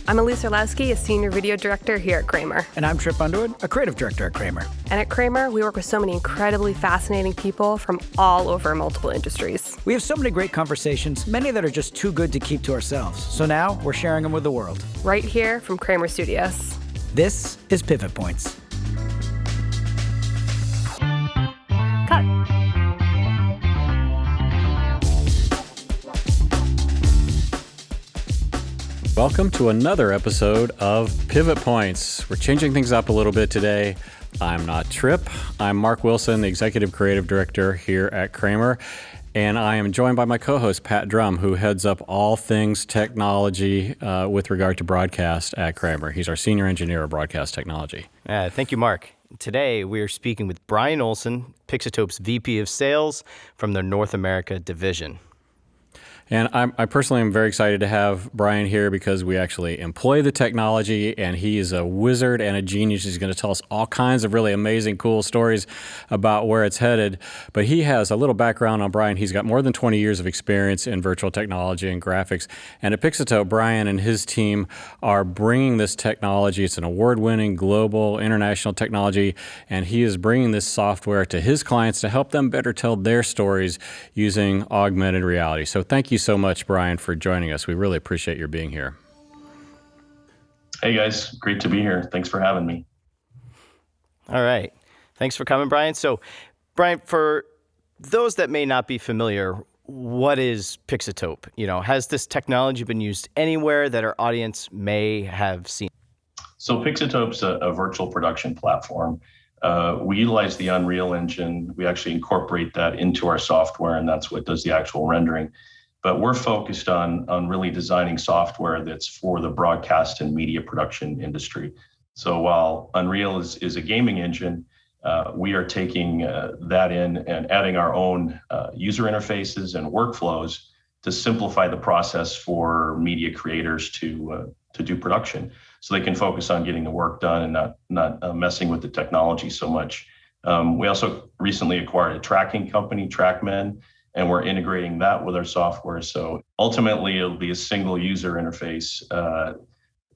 I'm Elise Orlowski, a senior video director here at Cramer. And I'm Trip Underwood, a creative director at Cramer. And at Cramer, we work with so many incredibly fascinating people from all over multiple industries. We have so many great conversations, many that are just too good to keep to ourselves. So now we're sharing them with the world. Right here from Cramer Studios. This is Pivot Points. Cut. Welcome to another episode of Pivot Points. We're changing things up a little bit today. I'm not Trip. I'm Mark Wilson, the Executive Creative Director here at Cramer. And I am joined by my co-host, Pat Drumm, who heads up all things technology with regard to broadcast at Cramer. He's our Senior Engineer of Broadcast Technology. Thank you, Mark. Today, we are speaking with Brian Olson, Pixotope's VP of Sales from the North America division. And I personally am very excited to have Brian here because we actually employ the technology, and he is a wizard and a genius. He's going to tell us all kinds of really amazing, cool stories about where it's headed. But he has a little background on Brian. He's got more than 20 years of experience in virtual technology and graphics. And at Pixotope, Brian and his team are bringing this technology. It's an award-winning global, international technology, and he is bringing this software to his clients to help them better tell their stories using augmented reality. So thank you so much, Brian, for joining us. We really appreciate your being here. Hey guys, great to be here. Thanks for having me. All right. Thanks for coming, Brian. So, Brian, for those that may not be familiar, what is Pixotope? Has this technology been used anywhere that our audience may have seen? So Pixotope's a virtual production platform. We utilize the Unreal Engine. We actually incorporate that into our software, and that's what does the actual rendering. But we're focused on really designing software that's for the broadcast and media production industry. So while Unreal is a gaming engine, we are taking that in and adding our own user interfaces and workflows to simplify the process for media creators to do production, so they can focus on getting the work done and not messing with the technology so much. We also recently acquired a tracking company, TrackMen, and we're integrating that with our software. So ultimately, it'll be a single user interface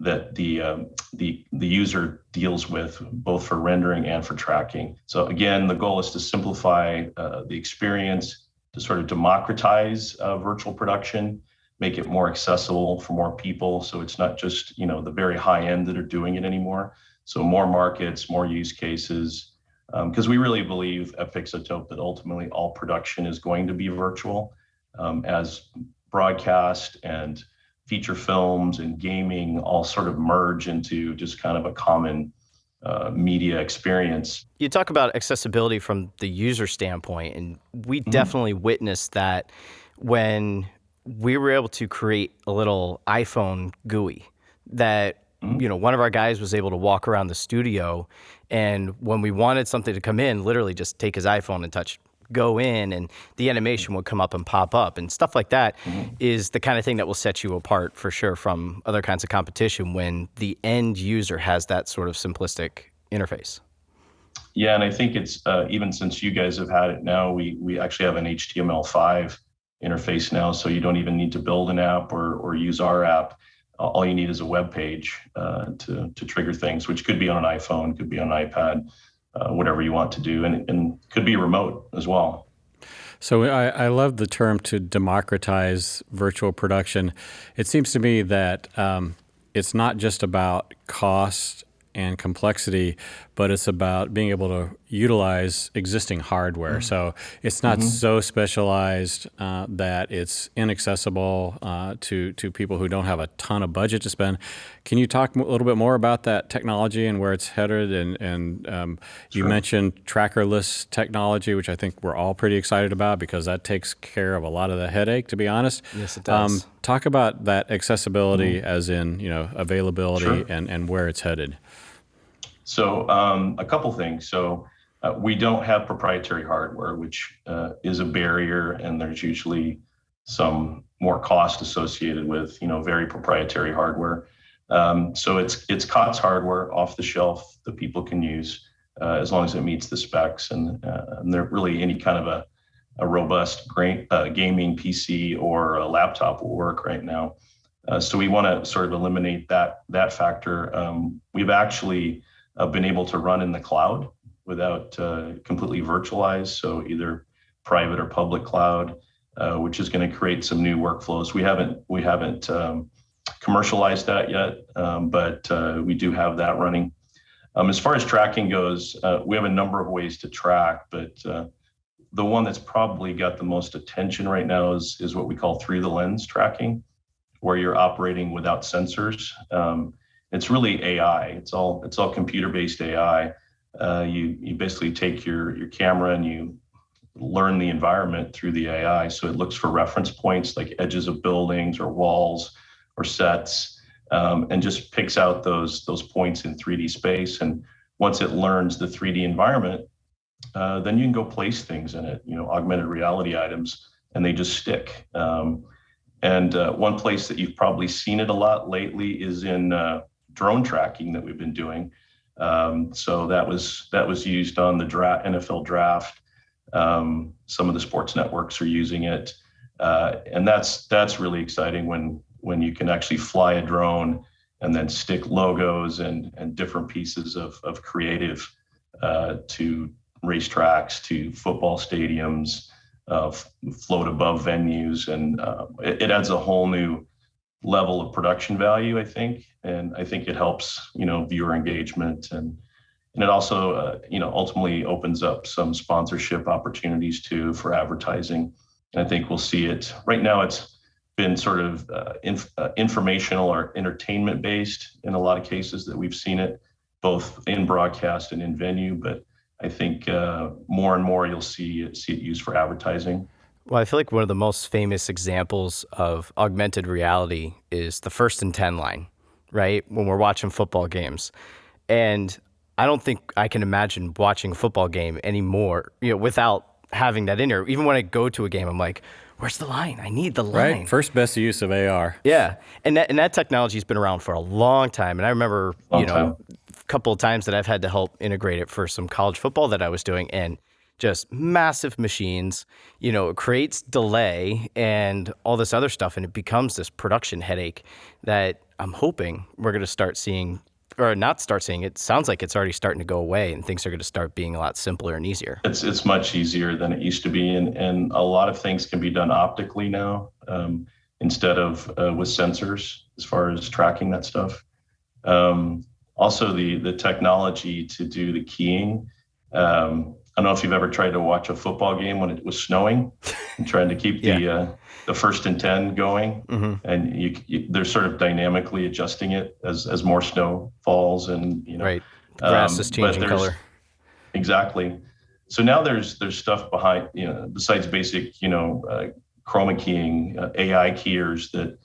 that the user deals with, both for rendering and for tracking. So again, the goal is to simplify the experience, to sort of democratize virtual production, make it more accessible for more people. So it's not just the very high end that are doing it anymore. So more markets, more use cases. Because we really believe at Pixotope that ultimately all production is going to be virtual, as broadcast and feature films and gaming all sort of merge into just kind of a common media experience. You talk about accessibility from the user standpoint, and we definitely witnessed that when we were able to create a little iPhone GUI that one of our guys was able to walk around the studio, and when we wanted something to come in, literally just take his iPhone and touch go in, and the animation would come up and pop up, and stuff like that is the kind of thing that will set you apart for sure from other kinds of competition when the end user has that sort of simplistic interface. Yeah, and I think it's even since you guys have had it now, we actually have an HTML5 interface now, so you don't even need to build an app or use our app. All you need is a web page to trigger things, which could be on an iPhone, could be on an iPad, whatever you want to do, and could be remote as well. So I love the term to democratize virtual production. It seems to me that it's not just about cost and complexity, but it's about being able to utilize existing hardware. So it's not so specialized that it's inaccessible to people who don't have a ton of budget to spend. Can you talk a little bit more about that technology and where it's headed? And you mentioned trackerless technology, which I think we're all pretty excited about because that takes care of a lot of the headache, to be honest. Yes, it does. Talk about that accessibility as in availability and where it's headed. So a couple things. So we don't have proprietary hardware, which is a barrier, and there's usually some more cost associated with very proprietary hardware. So it's COTS hardware off the shelf that people can use as long as it meets the specs, and there really any kind of a robust gaming PC or a laptop will work right now. So we want to sort of eliminate that factor. We've actually been able to run in the cloud without completely virtualized, so either private or public cloud, which is going to create some new workflows. We haven't commercialized that yet, but we do have that running. As far as tracking goes, we have a number of ways to track, but the one that's probably got the most attention right now is what we call through the lens tracking, where you're operating without sensors. It's really AI. It's all computer-based AI. You basically take your camera and you learn the environment through the AI. So it looks for reference points like edges of buildings or walls or sets, and just picks out those points in 3D space. And once it learns the 3D environment, then you can go place things in it, augmented reality items, and they just stick. And one place that you've probably seen it a lot lately is in drone tracking that we've been doing. So that was used on the NFL draft. Some of the sports networks are using it, and that's really exciting when you can actually fly a drone and then stick logos and different pieces of creative to racetracks, to football stadiums, float above venues, and it adds a whole new level of production value, I think, and I think it helps viewer engagement, and it also ultimately opens up some sponsorship opportunities too for advertising. And I think we'll see it. Right now, it's been sort of informational or entertainment based in a lot of cases that we've seen it, both in broadcast and in venue, but I think more and more you'll see it used for advertising. Well, I feel like one of the most famous examples of augmented reality is the 1st and 10 line, right? When we're watching football games. And I don't think I can imagine watching a football game anymore, without having that in there. Even when I go to a game, I'm like, where's the line? I need the line. Right. First best use of AR. Yeah. And that technology's been around for a long time. And I remember, a couple of times that I've had to help integrate it for some college football that I was doing, and just massive machines, it creates delay and all this other stuff, and it becomes this production headache that I'm hoping we're going to start seeing, or not start seeing. It sounds like it's already starting to go away, and things are going to start being a lot simpler and easier. It's much easier than it used to be, and a lot of things can be done optically now, instead of with sensors as far as tracking that stuff. Also, the technology to do the keying. I don't know if you've ever tried to watch a football game when it was snowing and trying to keep the 1st and 10 going. Mm-hmm. And they're sort of dynamically adjusting it as more snow falls, and right. The grass is changing color. Exactly. So now there's stuff behind, besides basic, chroma keying, AI keyers that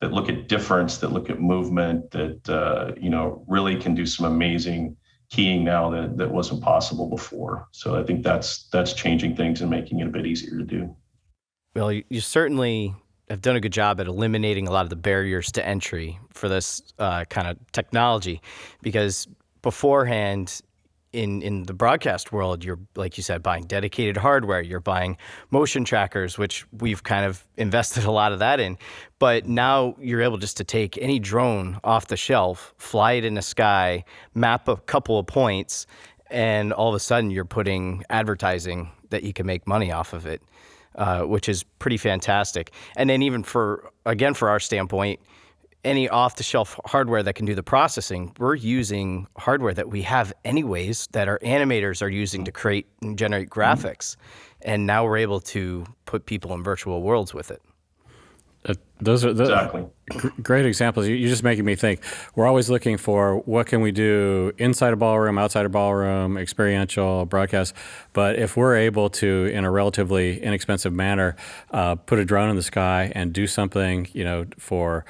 look at difference, that look at movement, that really can do some amazing keying now that wasn't possible before. So I think that's changing things and making it a bit easier to do. Well, you certainly have done a good job at eliminating a lot of the barriers to entry for this kind of technology, because beforehand, in the broadcast world, you're, like you said, buying dedicated hardware, you're buying motion trackers, which we've kind of invested a lot of that in. But now you're able just to take any drone off the shelf, fly it in the sky, map a couple of points, and all of a sudden you're putting advertising that you can make money off of it, which is pretty fantastic. And then even for our standpoint, any off-the-shelf hardware that can do the processing, we're using hardware that we have anyways that our animators are using to create and generate graphics. And now we're able to put people in virtual worlds with it. Those are exactly great examples. You're just making me think. We're always looking for what can we do inside a ballroom, outside a ballroom, experiential, broadcast. But if we're able to, in a relatively inexpensive manner, put a drone in the sky and do something, for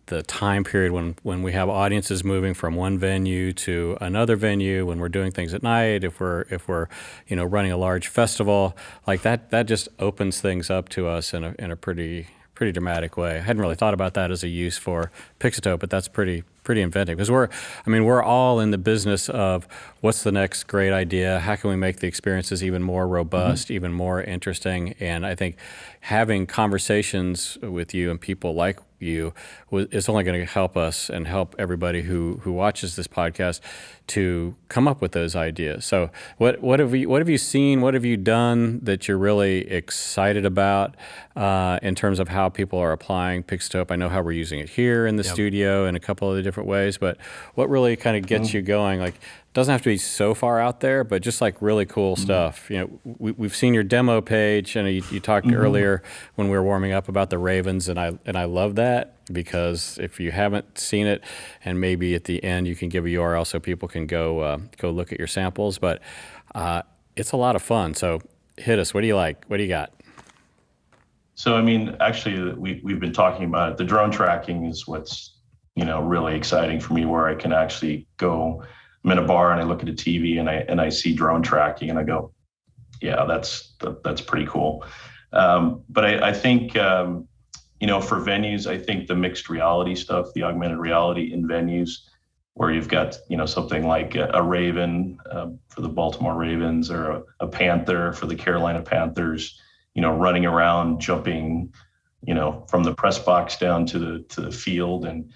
the time period when we have audiences moving from one venue to another venue, when we're doing things at night, if we're running a large festival like that just opens things up to us in a pretty dramatic way. I hadn't really thought about that as a use for Pixotope, but that's pretty inventive, because we're all in the business of what's the next great idea, how can we make the experiences even more robust, even more interesting. And I think having conversations with you and people like you is only going to help us and help everybody who watches this podcast to come up with those ideas. So what have you seen? What have you done that you're really excited about in terms of how people are applying Pixotope? I know how we're using it here in the studio in a couple of the different ways, but what really kind of gets you going? Like, doesn't have to be so far out there, but just like really cool stuff. You know, we've seen your demo page, and you talked earlier when we were warming up about the Ravens, and I love that, because if you haven't seen it, and maybe at the end you can give a URL so people can go look at your samples, but it's a lot of fun. So hit us. What do you like? What do you got? So I mean, actually, we've been talking about it. The drone tracking is what's really exciting for me, where I can actually go. I'm in a bar and I look at a TV and I see drone tracking and I go, yeah, that's pretty cool. But I think, for venues, I think the mixed reality stuff, the augmented reality in venues, where you've got, something like a Raven for the Baltimore Ravens, or a Panther for the Carolina Panthers, running around, jumping, from the press box down to the field and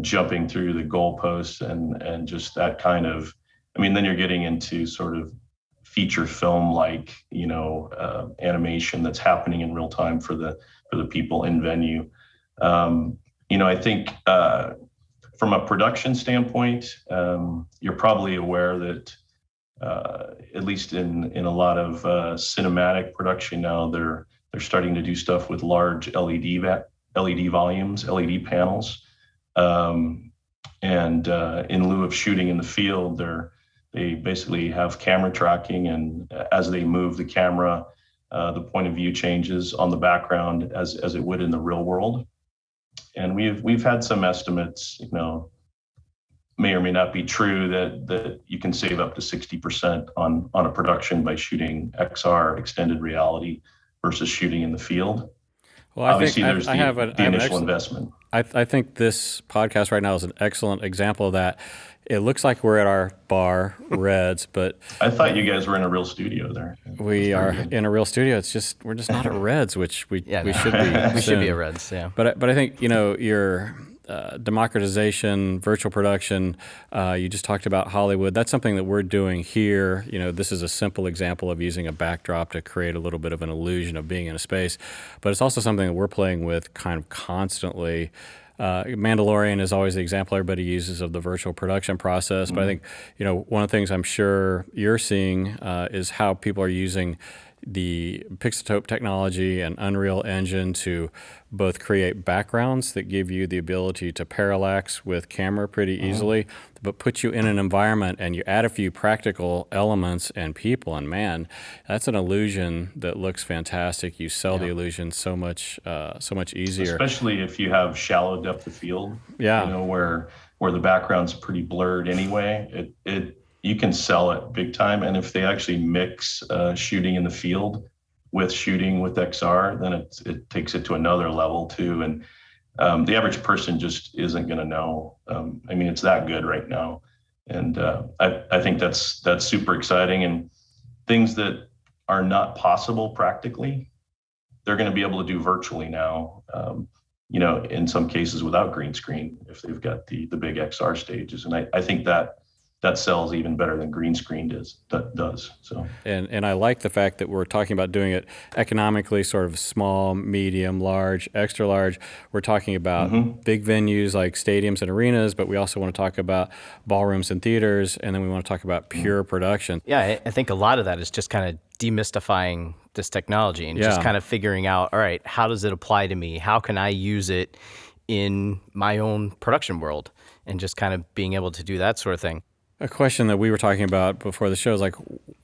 jumping through the goalposts and just that kind of, then you're getting into sort of feature film like, animation that's happening in real time for the people in venue. I think from a production standpoint, you're probably aware that at least in a lot of cinematic production now, they're starting to do stuff with large LED volumes, LED panels. And in lieu of shooting in the field, they basically have camera tracking, and as they move the camera, the point of view changes on the background as it would in the real world. And we've had some estimates, may or may not be true, that you can save up to 60% on a production by shooting XR, extended reality, versus shooting in the field. Well, obviously there's the initial investment. I think this podcast right now is an excellent example of that. It looks like we're at our bar, Reds, but I thought you guys were in a real studio there. We are in a real studio. It's just we're just not at Reds, which we should be. We should be at Reds, yeah. But I think your democratization, virtual production. You just talked about Hollywood. That's something that we're doing here. This is a simple example of using a backdrop to create a little bit of an illusion of being in a space. But it's also something that we're playing with kind of constantly. Mandalorian is always the example everybody uses of the virtual production process. But I think, one of the things I'm sure you're seeing is how people are using the Pixotope technology and Unreal Engine to both create backgrounds that give you the ability to parallax with camera pretty easily, but put you in an environment and you add a few practical elements and people, and man, that's an illusion that looks fantastic. You sell the illusion so much easier. Especially if you have shallow depth of field, yeah. Where the background's pretty blurred anyway, you can sell it big time. And if they actually mix shooting in the field with shooting with XR, then it takes it to another level too. And the average person just isn't going to know. It's that good right now. And I think that's super exciting. And things that are not possible practically, they're going to be able to do virtually now, in some cases without green screen, if they've got the big XR stages. And I think that sells even better than green screen does. So. And I like the fact that we're talking about doing it economically, sort of small, medium, large, extra large. We're talking about big venues like stadiums and arenas, but we also want to talk about ballrooms and theaters, and then we want to talk about pure production. Yeah, I think a lot of that is just kind of demystifying this technology and just kind of figuring out, all right, how does it apply to me? How can I use it in my own production world? And just kind of being able to do that sort of thing. A question that we were talking about before the show is like,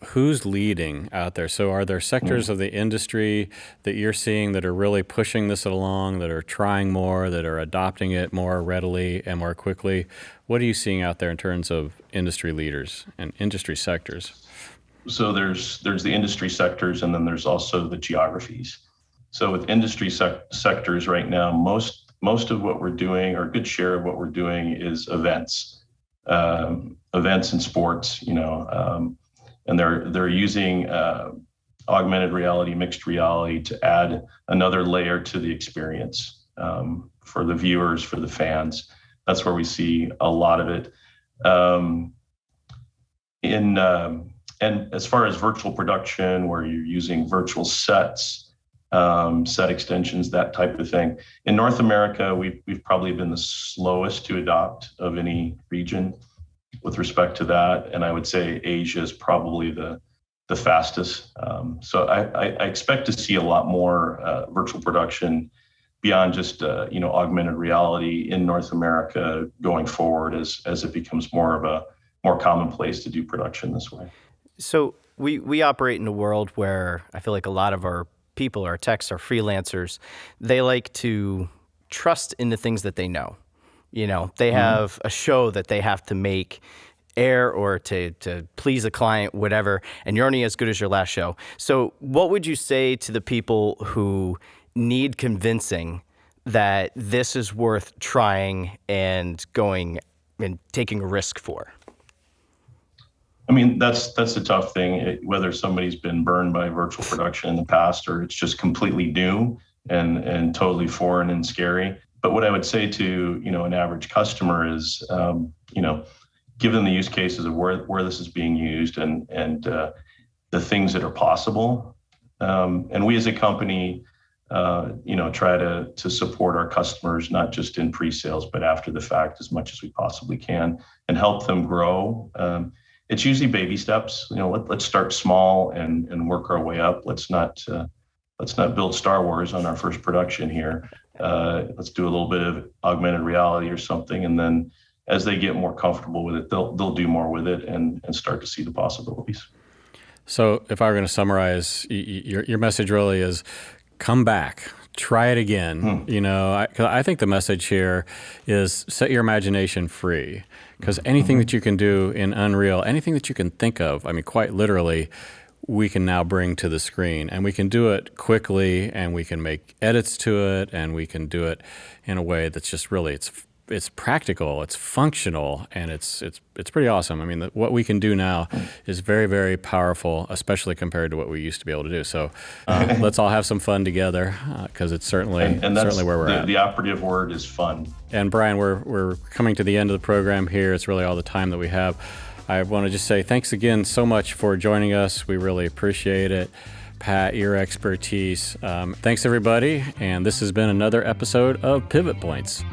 who's leading out there? So are there sectors of the industry that you're seeing that are really pushing this along, that are trying more, that are adopting it more readily and more quickly? What are you seeing out there in terms of industry leaders and industry sectors? So there's the industry sectors, and then there's also the geographies. So with industry sectors right now, most of what we're doing, or a good share of what we're doing, is events and sports, and they're using augmented reality, mixed reality to add another layer to the experience. for the viewers, for the fans. That's where we see a lot of it. And as far as virtual production, where you're using virtual sets, set extensions, that type of thing. In North America, we've probably been the slowest to adopt of any region with respect to that. And I would say Asia is probably the fastest. So I expect to see a lot more virtual production beyond just augmented reality in North America going forward as it becomes more commonplace to do production this way. So we operate in a world where I feel like a lot of our people, our techs, our freelancers, they like to trust in the things that they know. They have a show that they have to make air or to please a client, whatever, and you're only as good as your last show. So what would you say to the people who need convincing that this is worth trying and going and taking a risk for? I mean, that's a tough thing, whether somebody's been burned by virtual production in the past or it's just completely new and totally foreign and scary. But what I would say to, an average customer is, given the use cases of where this is being used and the things that are possible, and we as a company, try to support our customers, not just in pre-sales, but after the fact as much as we possibly can and help them grow. It's usually baby steps. Let's start small and work our way up. Let's not build Star Wars on our first production here. Let's do a little bit of augmented reality or something, and then as they get more comfortable with it, they'll do more with it and start to see the possibilities. So, if I were going to summarize, your message really is, come back. Try it again. I think the message here is set your imagination free, because anything that you can do in Unreal, anything that you can think of, I mean, quite literally, we can now bring to the screen, and we can do it quickly, and we can make edits to it, and we can do it in a way that's just really, it's practical, it's functional, and it's pretty awesome. I mean, what we can do now is very, very powerful, especially compared to what we used to be able to do. So let's all have some fun together, because it's certainly certainly where we're at. The operative word is fun. And Brian, we're coming to the end of the program here. It's really all the time that we have. I want to just say thanks again so much for joining us. We really appreciate it. Pat, your expertise. Thanks, everybody. And this has been another episode of Pivot Points.